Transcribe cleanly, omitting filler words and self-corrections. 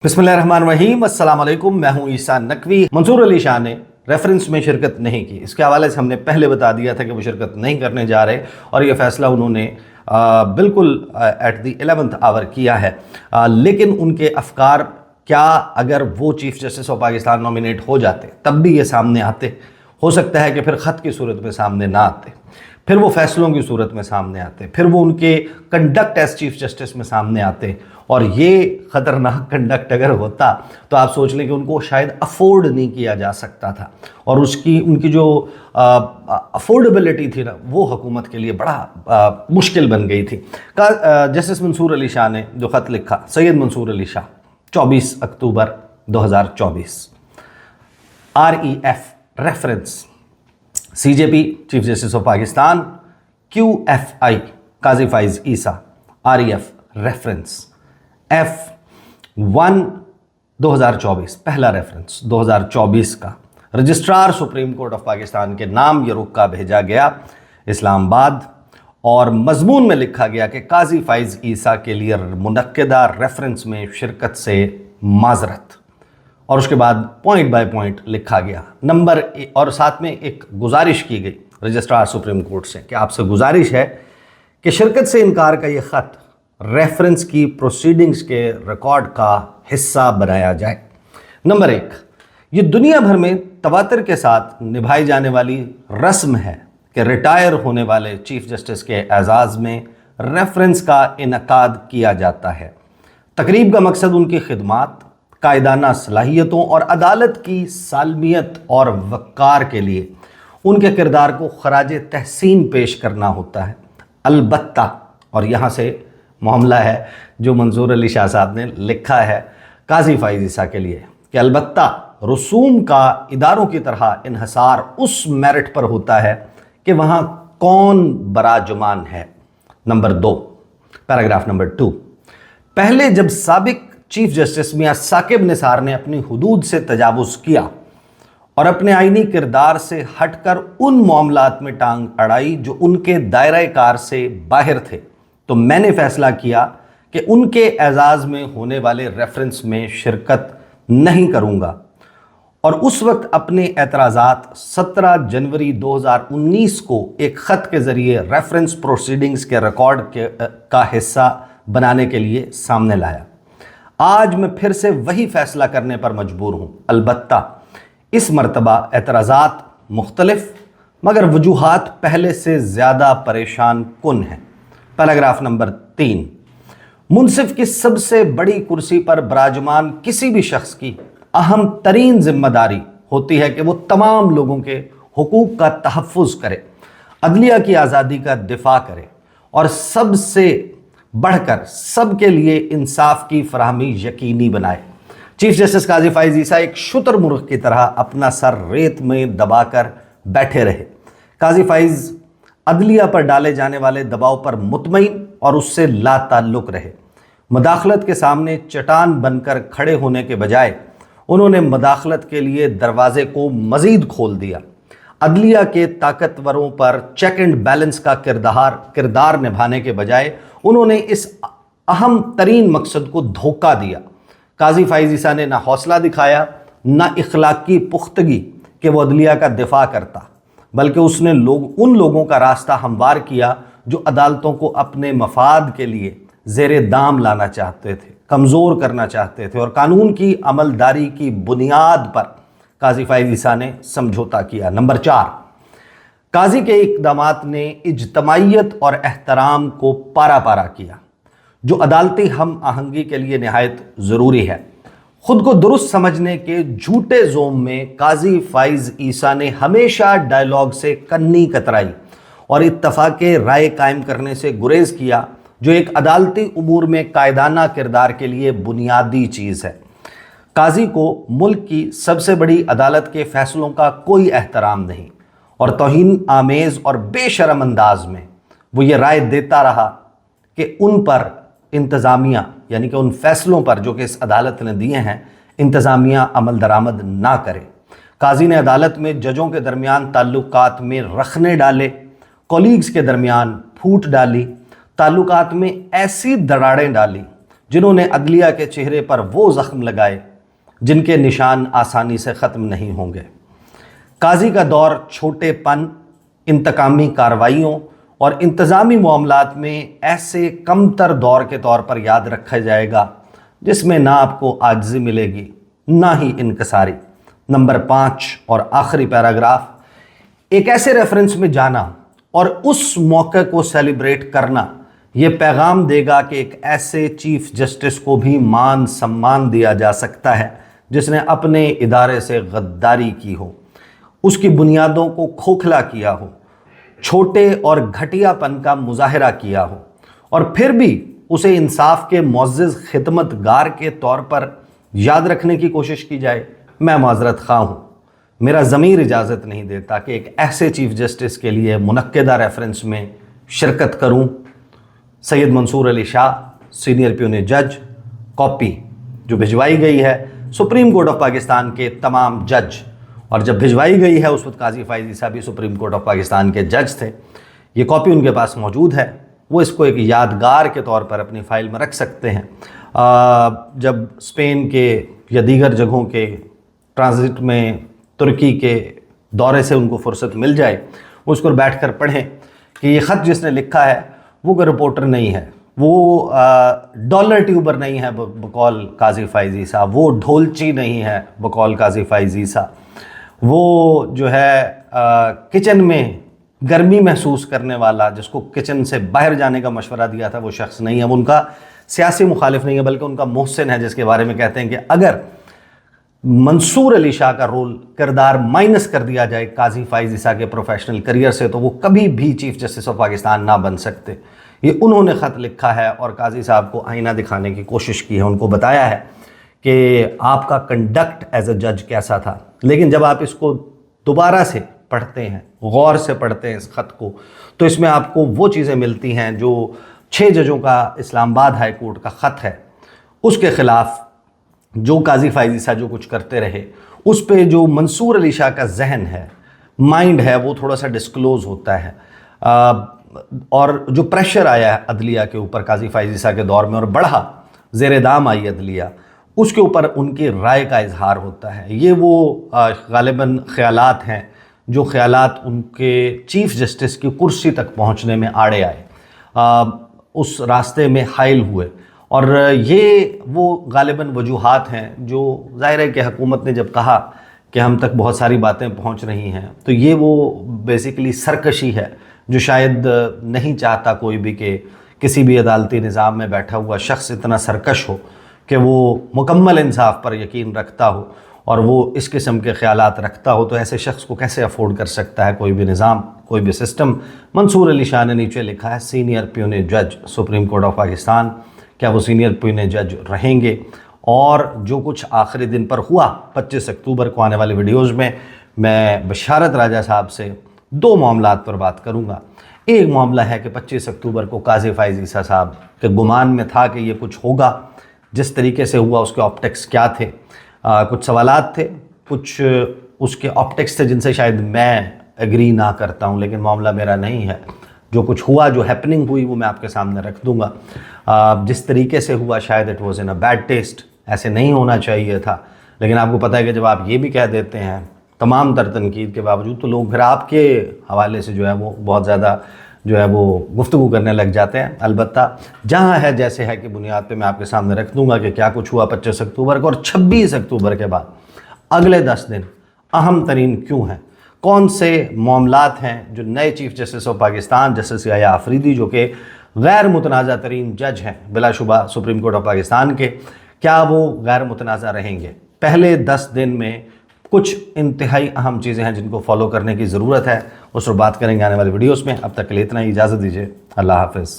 बिस्मिल्लाहिर्रहमानिर्रहीम, अस्सलाम वालेकुम। मैं हूं ईसा नकवी। मंसूर अली शाह ने रेफरेंस में शिरकत नहीं की। इसके हवाले से हमने पहले बता दिया था कि वो शिरकत नहीं करने जा रहे और ये फ़ैसला उन्होंने बिल्कुल एट द 11th आवर किया है। लेकिन उनके अफकार क्या अगर वो chief justice of Pakistan nominate हो जाते तब भी ये सामने आते? हो सकता है कि फिर ख़त की सूरत में सामने ना आते, फिर वो फैसलों की सूरत में सामने आते, फिर वो उनके कंडक्ट एज चीफ जस्टिस में सामने आते। और ये ख़तरनाक कंडक्ट अगर होता तो आप सोच लें कि उनको शायद अफोर्ड नहीं किया जा सकता था, और उनकी जो अफोर्डेबिलिटी थी ना, वो हुकूमत के लिए बड़ा मुश्किल बन गई थी। जस्टिस मंसूर अली शाह ने जो ख़त लिखा, Syed Mansoor Ali Shah, 24 October 2024, REF reference CJP chief justice of Pakistan, QFI Qazi Faez Isa, REF reference F1 2024, पहला रेफरेंस 2024 का registrar supreme court of Pakistan के नाम ये रुक्का भेजा गया इस्लामाबाद, और मजमून में लिखा गया कि काजी फाइज ईसा के लिए मुनक्किदा रेफरेंस में शिरकत से माजरत, और उसके बाद पॉइंट बाय पॉइंट लिखा गया नंबर, और साथ में एक गुजारिश की गई रजिस्ट्रार सुप्रीम कोर्ट से कि आपसे गुजारिश है कि शिरकत से इनकार का ये ख़त रेफरेंस की प्रोसीडिंग्स के रिकॉर्ड का हिस्सा बनाया जाए। नंबर 1, ये दुनिया भर में तवातर के साथ निभाई जाने वाली रस्म है कि रिटायर होने वाले चीफ जस्टिस के एजाज़ में रेफरेंस का इनकाद किया जाता है। तकरीब का मकसद उनकी खिदमात, कायदाना सलाहियतों और अदालत की सालमियत और वक़ार के लिए उनके किरदार को खराज तहसीन पेश करना होता है। अलबत्ता, और यहाँ से मामला है जो मंसूर अली शाह साहब ने लिखा है काजी फाइज ईसा के लिए, कि अलबत्ता रसूम का इदारों की तरह इन्हसार उस मेरिट पर होता है कि वहाँ कौन बराजुमान है। नंबर 2, पैराग्राफ नंबर 2, पहले जब साबिक चीफ जस्टिस मियां साकिब निसार ने अपनी हुदूद से तजावुज़ किया और अपने आईनी किरदार से हटकर उन मामलात में टांग अड़ाई जो उनके दायरे कार से बाहर थे, तो मैंने फैसला किया कि उनके एजाज़ में होने वाले रेफरेंस में शिरकत नहीं करूँगा, और उस वक्त अपने एतराज़ात 17 जनवरी 2019 को एक ख़त के ज़रिए रेफरेंस प्रोसीडिंग्स के रिकॉर्ड का हिस्सा बनाने के लिए सामने लाया। आज मैं फिर से वही फ़ैसला करने पर मजबूर हूँ। अलबत्ता इस मरतबा एतराज़ात मुख्तलिफ मगर वजूहात पहले से ज़्यादा परेशान कुन हैं। पैराग्राफ नंबर 3, मुनसिफ की सबसे बड़ी कुर्सी पर बराजमान किसी भी शख्स की अहम तरीन जिम्मेदारी होती है कि वो तमाम लोगों के हुकूक का तहफ़्फ़ुज़ करे, अदलिया की आज़ादी का दिफा करे, और सबसे बढ़कर सबके लिए इंसाफ की फराहमी यकीनी बनाए। चीफ जस्टिस काजी फाइज ईसा एक शुतुरमुर्ग की तरह अपना सर रेत में दबाकर बैठे रहे। काजी फाइज अदलिया पर डाले जाने वाले दबाव पर मुतमईन और उससे लाताल्लुक़ रहे। मदाखलत के सामने चट्टान बनकर खड़े होने के बजाय उन्होंने मदाखलत के लिए दरवाजे को मज़ीद खोल दिया। अदलिया के ताकतवरों पर चेक एंड बैलेंस का किरदार निभाने के बजाय उन्होंने इस अहम तरीन मकसद को धोखा दिया। काजी फाइज ईसा ने ना हौसला दिखाया, ना इखलाकी पुख्तगी कि वो अदलिया का दिफा करता, बल्कि उसने उन लोगों का रास्ता हमवार किया जो अदालतों को अपने मफाद के लिए ज़ेरे दाम लाना चाहते थे, कमज़ोर करना चाहते थे, और कानून की अमलदारी की बुनियाद पर काजी फाइज ईसा ने समझौता किया। नंबर 4, काजी के इक़दामात ने इज्तमाइयत और एहतराम को पारा पारा किया, जो अदालती हम आहंगी के लिए नहायत ज़रूरी है। ख़ुद को दुरुस्त समझने के झूठे जोम में काजी फाइज ईसा ने हमेशा डायलॉग से कन्नी कतराई और इत्तफ़ाक़े राय कायम करने से गुरेज़ किया, जो एक अदालती उमूर में कायदाना किरदार के लिए बुनियादी चीज़ है। काजी को मुल्क की सबसे बड़ी अदालत के फ़ैसलों का कोई एहतराम नहीं, और तौहीन आमेज़ और बेशरम अंदाज में वो ये राय देता रहा कि उन पर इंतज़ामिया, यानी कि उन फ़ैसलों पर जो कि इस अदालत ने दिए हैं, इंतज़ामिया अमल दरामद ना करे। काजी ने अदालत में जजों के दरमियान ताल्लुकात में रखने डाले, कोलीग्स के दरमियान फूट डाली, ताल्लुकात में ऐसी दरारें डाली जिन्होंने अदलिया के चेहरे पर वो ज़ख्म लगाए जिनके निशान आसानी से ख़त्म नहीं होंगे। काजी का दौर छोटेपन, इंतकामी कार्रवाइयों और इंतज़ामी मामलात में ऐसे कमतर दौर के तौर पर याद रखा जाएगा जिसमें ना आपको आजिज़ी मिलेगी ना ही इनकसारी। नंबर 5 और आखिरी पैराग्राफ, एक ऐसे रेफरेंस में जाना और उस मौके को सेलिब्रेट करना ये पैगाम देगा कि एक ऐसे चीफ जस्टिस को भी मान सम्मान दिया जा सकता है जिसने अपने इदारे से गद्दारी की हो, उसकी बुनियादों को खोखला किया हो, छोटे और घटियापन का मुजाहरा किया हो और फिर भी उसे इंसाफ के मुअज़्ज़िज़ खिदमतगार के तौर पर याद रखने की कोशिश की जाए। मैं माज़रत ख़्वाह हूँ, मेरा ज़मीर इजाज़त नहीं देता कि एक ऐसे चीफ जस्टिस के लिए मुनक्किदा रेफरेंस में शिरकत करूँ। सैयद मंसूर अली शाह, सीनियर प्यून जज, कॉपी जो भिजवाई गई है सुप्रीम कोर्ट ऑफ पाकिस्तान के तमाम जज, और जब भिजवाई गई है उस वक्त काजी फ़ाइज़ ईसा भी सुप्रीम कोर्ट ऑफ पाकिस्तान के जज थे। ये कॉपी उनके पास मौजूद है, वो इसको एक यादगार के तौर पर अपनी फ़ाइल में रख सकते हैं। जब स्पेन के या दीगर जगहों के ट्रांजिट में तुर्की के दौरे से उनको फुर्सत मिल जाए, उसको बैठ कर पढ़ें कि ये ख़त जिसने लिखा है वो कोई रिपोर्टर नहीं है, वो डॉलर ट्यूबर नहीं है बकौल काजी फ़ाइज़ ईसा, वो ढोलची नहीं है बकौल काजी फ़ाइज़ ईसा, वो जो है किचन में गर्मी महसूस करने वाला जिसको किचन से बाहर जाने का मशवरा दिया था वो शख्स नहीं है। वो उनका सियासी मुखालिफ नहीं है बल्कि उनका मोहसिन है, जिसके बारे में कहते हैं कि अगर मंसूर अली शाह का रोल किरदार माइनस कर दिया जाए काजी फ़ाइज़ ईसा के प्रोफेशनल करियर से तो वो कभी भी चीफ जस्टिस ऑफ पाकिस्तान ना बन सकते। ये उन्होंने ख़त लिखा है और काजी साहब को आईना दिखाने की कोशिश की है, उनको बताया है कि आपका कंडक्ट एज अ जज कैसा था। लेकिन जब आप इसको दोबारा से पढ़ते हैं, गौर से पढ़ते हैं इस ख़त को, तो इसमें आपको वो चीज़ें मिलती हैं जो 6 जजों का इस्लामाबाद हाई कोर्ट का ख़त है उसके ख़िलाफ़ जो काजी फ़ाइज़ ईसा जो कुछ करते रहे, उस पे जो मंसूर अली शाह का जहन है, माइंड है, वो थोड़ा सा डिस्क्लोज़ होता है। और जो प्रेशर आया है अदलिया के ऊपर काजी फ़ाइज़ ईसा के दौर में और बढ़ा ज़ेर दाम आई अदलिया, उसके ऊपर उनकी राय का इजहार होता है। ये वो गालिबन ख़यालात हैं जो ख़यालात उनके चीफ जस्टिस की कुर्सी तक पहुँचने में आड़े आए, उस रास्ते में हाइल हुए। और ये वो गालिबन वजूहात हैं जो ज़ाहिर है कि हुकूमत ने जब कहा कि हम तक बहुत सारी बातें पहुंच रही हैं, तो ये वो बेसिकली सरकशी है जो शायद नहीं चाहता कोई भी कि किसी भी अदालती निज़ाम में बैठा हुआ शख्स इतना सरकश हो कि वो मुकम्मल इंसाफ पर यकीन रखता हो और वो इस किस्म के ख़यालात रखता हो। तो ऐसे शख्स को कैसे अफोर्ड कर सकता है कोई भी निज़ाम, कोई भी सिस्टम। मंसूर अली शाह ने नीचे लिखा है सीनियर प्यून जज सुप्रीम कोर्ट ऑफ पाकिस्तान, क्या वो सीनियर प्यून जज रहेंगे? और जो कुछ आखिरी दिन पर हुआ 25 अक्टूबर को आने वाले वीडियोज़ में मैं बशारत राजा साहब से 2 मामलात पर बात करूँगा। एक मामला है कि 25 अक्टूबर को काजी फ़ाइज़ ईसा साहब के गुमान में था कि ये कुछ होगा, जिस तरीके से हुआ उसके ऑप्टिक्स क्या थे, कुछ सवालात थे, कुछ उसके ऑप्टिक्स थे जिनसे शायद मैं एग्री ना करता हूँ, लेकिन मामला मेरा नहीं है। जो कुछ हुआ, जो हैपनिंग हुई, वो मैं आपके सामने रख दूँगा। जिस तरीके से हुआ शायद it was in a bad taste, ऐसे नहीं होना चाहिए था। लेकिन आपको पता है कि जब आप ये भी कह देते हैं तमाम तर तनकीद के बावजूद, तो लोग फिर आपके हवाले से जो है वो बहुत ज़्यादा जो है वो गुफ्तगू करने लग जाते हैं। अलबत्ता जहाँ है जैसे है कि बुनियाद पे मैं आपके सामने रख दूँगा कि क्या कुछ हुआ 25 अक्टूबर को, और 26 अक्टूबर के बाद अगले 10 दिन अहम तरीन क्यों हैं, कौन से मामलात हैं जो नए chief justice of Pakistan justice Yahya Afridi जो कि गैर मुतनाज़ा तरीन जज हैं बिलाशुबा सुप्रीम कोर्ट ऑफ पाकिस्तान के, क्या वो गैर मुतनाज़ा रहेंगे। पहले 10 दिन में कुछ इंतहाई अहम चीज़ें हैं जिनको फॉलो करने की ज़रूरत है, उस पर बात करेंगे आने वाले वीडियोस में। अब तक के लिए इतना ही, इजाज़त दीजिए। अल्लाह हाफ़िज़।